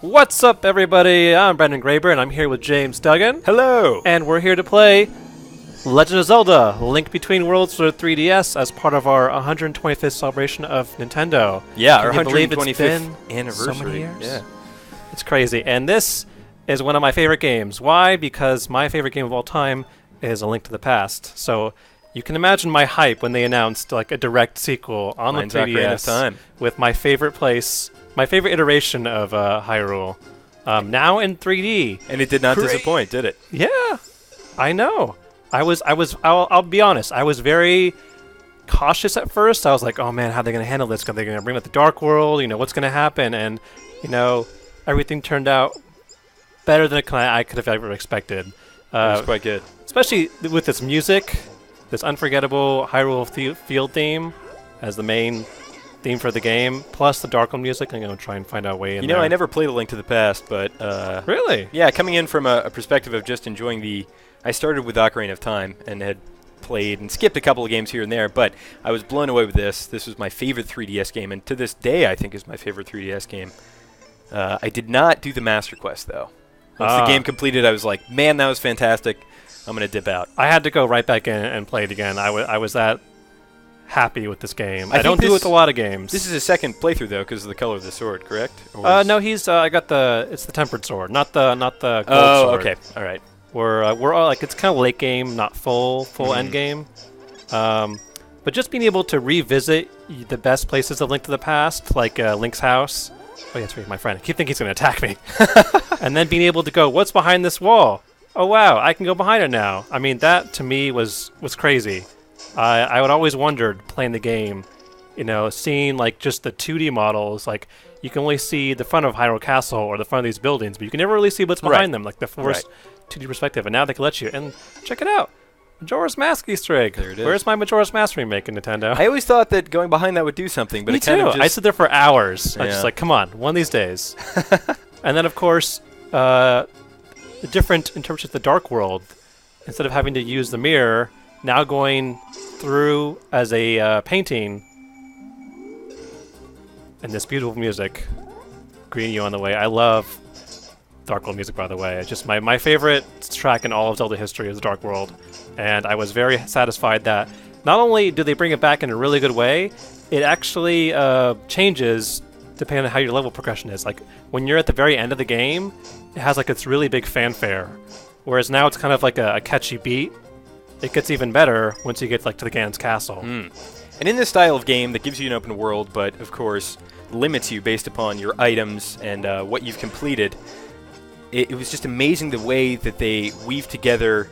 What's up, everybody? I'm Brendan Graber, and I'm here with James Duggan. Hello! And we're here to play Legend of Zelda: Link Between Worlds for 3DS as part of our 125th celebration of Nintendo. Yeah, Can our you believe it's 125th been anniversary. So many years? Yeah. It's crazy. And this is one of my favorite games. Why? Because my favorite game of all time is A Link to the Past. So you can imagine my hype when they announced like a direct sequel on Mine's the 3DS with my favorite place, my favorite iteration of Hyrule, now in 3D. And it did not disappoint, did it? Yeah, I know. I'll be honest. I was very cautious at first. I was like, oh man, how are they going to handle this? Are they going to bring out the Dark World? You know, what's going to happen? And, you know, everything turned out better than I could have ever expected. It was quite good. Especially with this music, this unforgettable Hyrule Field theme as the main theme for the game, plus the Dark World music. I'm going to try and find a way in there. You know, I never played A Link to the Past, but... Really? Yeah, coming in from a perspective of just enjoying the... I started with Ocarina of Time and had played and skipped a couple of games here and there, but I was blown away with this. This was my favorite 3DS game, and to this day, I think is my favorite 3DS game. I did not do the Master Quest, though. Once the game completed, I was like, man, that was fantastic. I'm going to dip out. I had to go right back in and play it again. I was that happy with this game. I don't do it with a lot of games. This is a second playthrough, though, because of the color of the sword, correct? No, he's... I got it's the tempered sword, not the gold sword. Oh, okay. All right. We're all like, it's kind of late game, not full end game. But just being able to revisit the best places of Link to the Past, like Link's house. Oh, yeah, that's right, my friend. I keep thinking he's going to attack me. And then being able to go, what's behind this wall? Oh, wow, I can go behind it now. I mean, that to me was crazy. I would always wondered playing the game, you know, seeing like just the 2D models, like you can only see the front of Hyrule Castle or the front of these buildings, but you can never really see what's behind them, like the forced 2D perspective. And now they can let you. And check it out. Majora's Mask Easter egg. There it is. Where's my Majora's Mask remake in Nintendo? I always thought that going behind that would do something, but Me it kind too. of just... I sit there for hours. I'm just like, come on, one of these days. And then, of course, the different interpretation of the Dark World. Instead of having to use the mirror, now going through as a painting, and this beautiful music greeting you on the way. I love Dark World music, by the way. It's just my favorite track in all of Zelda history is the Dark World. And I was very satisfied that not only do they bring it back in a really good way, it actually changes depending on how your level progression is. Like, when you're at the very end of the game, it has like this really big fanfare. Whereas now it's kind of like a catchy beat. It gets even better once you get like to the Ganon's castle. And in this style of game that gives you an open world, but of course limits you based upon your items and what you've completed, it was just amazing the way that they weave together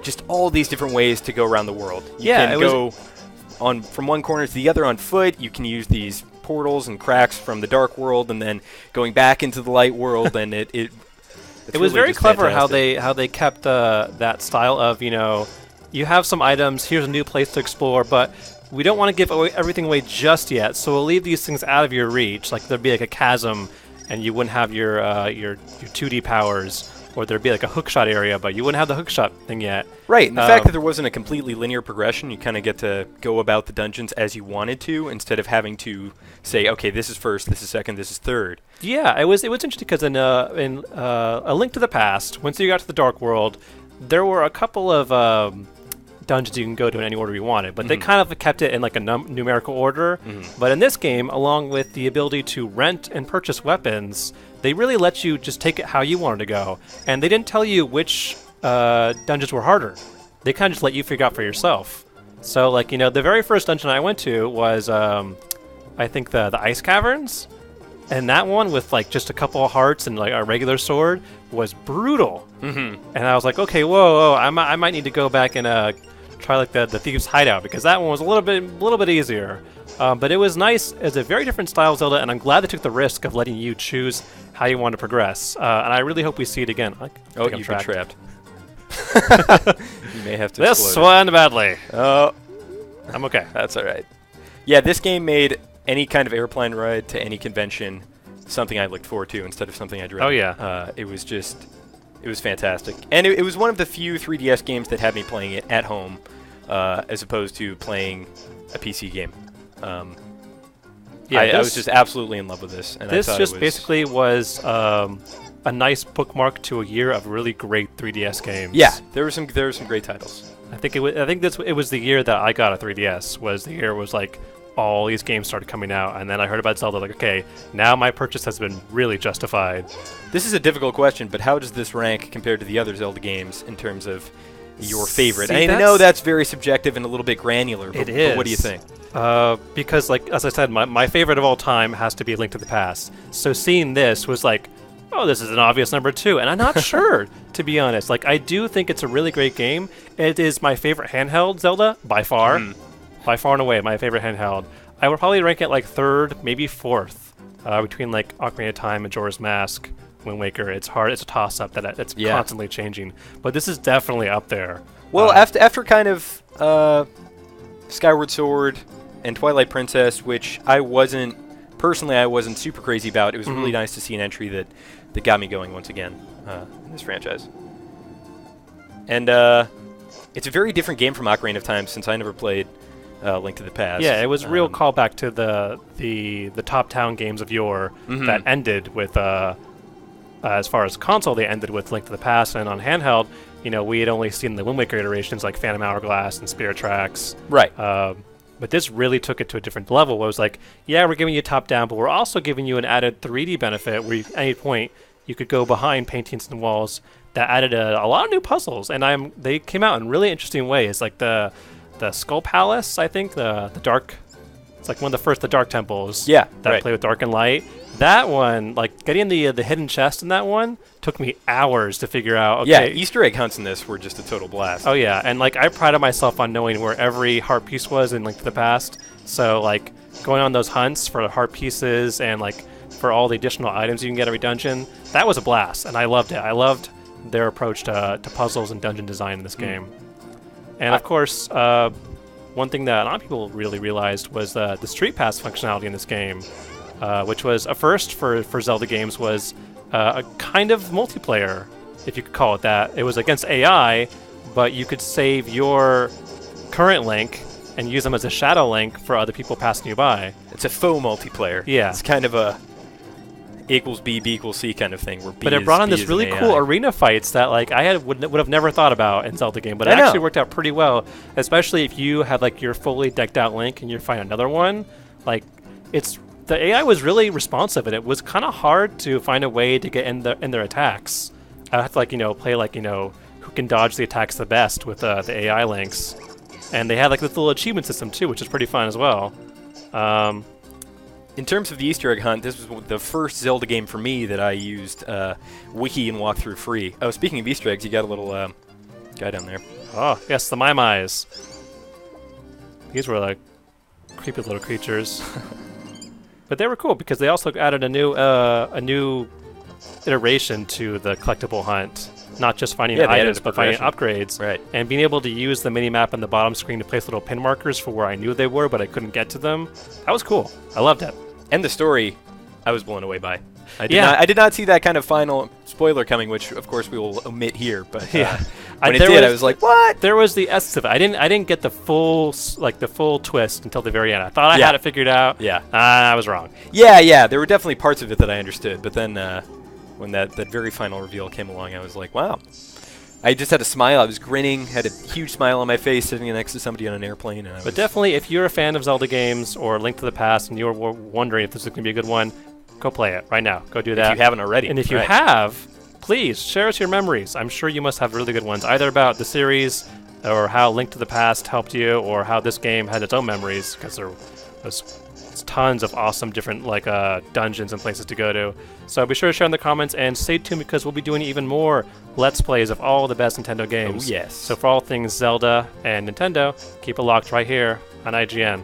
just all these different ways to go around the world. You can go from one corner to the other on foot. You can use these portals and cracks from the Dark World, and then going back into the Light World, and it was really very clever fantastic. how they kept that style of, you know, you have some items, here's a new place to explore, but we don't want to give everything away just yet, so we'll leave these things out of your reach. Like there'd be like a chasm, and you wouldn't have your 2D powers, or there'd be like a hookshot area, but you wouldn't have the hookshot thing yet. Right, and the fact that there wasn't a completely linear progression, you kind of get to go about the dungeons as you wanted to, instead of having to say, okay, this is first, this is second, this is third. Yeah, it was interesting because in A Link to the Past, once you got to the Dark World, there were a couple of dungeons you can go to in any order you wanted, but they kind of kept it in like a numerical order. But in this game, along with the ability to rent and purchase weapons, they really let you just take it how you wanted to go. And they didn't tell you which dungeons were harder. They kind of just let you figure out for yourself. So, like, you know, the very first dungeon I went to was, I think, the Ice Caverns. And that one, with like just a couple of hearts and like a regular sword, was brutal. And I was like, okay, whoa, I might need to go back and try like the Thieves' Hideout, because that one was a little bit easier. But it was nice. It's a very different style of Zelda, and I'm glad they took the risk of letting you choose how you want to progress. And I really hope we see it again. Oh, you've been trapped. You may have to. This one badly. Oh, I'm okay. That's all right. Yeah, this game made any kind of airplane ride to any convention something I looked forward to instead of something I dreaded. Oh yeah. It was fantastic, and it was one of the few 3DS games that had me playing it at home, as opposed to playing a PC game. Yeah, I was just absolutely in love with this. And this I thought just it was basically was a nice bookmark to a year of really great 3DS games. Yeah, there were some great titles. I think it was the year that I got a 3DS. Was the year it was like all these games started coming out, and then I heard about Zelda. Like, okay, now my purchase has been really justified. This is a difficult question, but how does this rank compared to the other Zelda games in terms of your favorite? See, I know that's very subjective and a little bit granular, but what do you think? Because, like, as I said, my favorite of all time has to be Link to the Past. So seeing this was like, oh, this is an obvious number 2, and I'm not sure, to be honest. Like, I do think it's a really great game. It is my favorite handheld Zelda, by far. By far and away, my favorite handheld. I would probably rank it like 3rd, maybe 4th, between like Ocarina of Time, Majora's Mask, Wind Waker. It's hard. It's a toss-up that it's constantly changing. But this is definitely up there. Well, after kind of Skyward Sword and Twilight Princess, which I wasn't super crazy about. It was really nice to see an entry that got me going once again in this franchise. And it's a very different game from Ocarina of Time since I never played Link to the Past. Yeah, it was real callback to the top-down games of yore that ended with, as far as console, they ended with Link to the Past, and on handheld, you know, we had only seen the Wind Waker iterations like Phantom Hourglass and Spirit Tracks. Right. But this really took it to a different level, where it was like, yeah, we're giving you top-down, but we're also giving you an added 3D benefit where at any point you could go behind paintings and walls that added a lot of new puzzles, and they came out in really interesting ways, like the Skull Palace, I think, the dark, it's like one of the Dark Temples. Yeah, that play with dark and light. That one, like getting the hidden chest in that one, took me hours to figure out. Okay, yeah, Easter egg hunts in this were just a total blast. Oh yeah, and like I prided myself on knowing where every heart piece was in Link to the Past. So like going on those hunts for the heart pieces and like for all the additional items you can get every dungeon, that was a blast, and I loved it. I loved their approach to puzzles and dungeon design in this game. And of course, one thing that a lot of people really realized was the Street Pass functionality in this game, which was a first for Zelda games, was a kind of multiplayer, if you could call it that. It was against AI, but you could save your current Link and use them as a shadow Link for other people passing you by. It's a faux multiplayer. Yeah. It's kind of a A equals B, B equals C kind of thing. Where B but it brought on this really cool arena fights that like I would have never thought about in Zelda game, but it actually worked out pretty well, especially if you had like your fully decked out Link and you find another one. Like, the AI was really responsive, and it was kind of hard to find a way to get in their attacks. I have to like play like who can dodge the attacks the best with the AI Links, and they had like this little achievement system too, which is pretty fun as well. In terms of the Easter egg hunt, this was the first Zelda game for me that I used wiki and walkthrough free. Oh, speaking of Easter eggs, you got a little guy down there. Oh, yes, the Mai-Mais. These were like creepy little creatures. But they were cool because they also added a new iteration to the collectible hunt. Not just finding items, but finding upgrades. Right. And being able to use the mini-map on the bottom screen to place little pin markers for where I knew they were, but I couldn't get to them. That was cool. I loved it. And the story, I was blown away by. I did not see that kind of final spoiler coming, which of course we will omit here. But when it did, I was like, "What?" There was the essence of it. I didn't get the full twist until the very end. I thought I had it figured out. Yeah, I was wrong. Yeah. There were definitely parts of it that I understood, but then when that very final reveal came along, I was like, "Wow." I just had a smile. I was grinning, had a huge smile on my face, sitting next to somebody on an airplane. But definitely, if you're a fan of Zelda games or Link to the Past, and you're wondering if this is going to be a good one, go play it right now. Go do that. If you haven't already. And if you have, please share us your memories. I'm sure you must have really good ones, either about the series or how Link to the Past helped you, or how this game had its own memories, because there was tons of awesome different dungeons and places to go to. So be sure to share in the comments and stay tuned, because we'll be doing even more Let's Plays of all the best Nintendo games. Oh, yes. So for all things Zelda and Nintendo, keep it locked right here on IGN.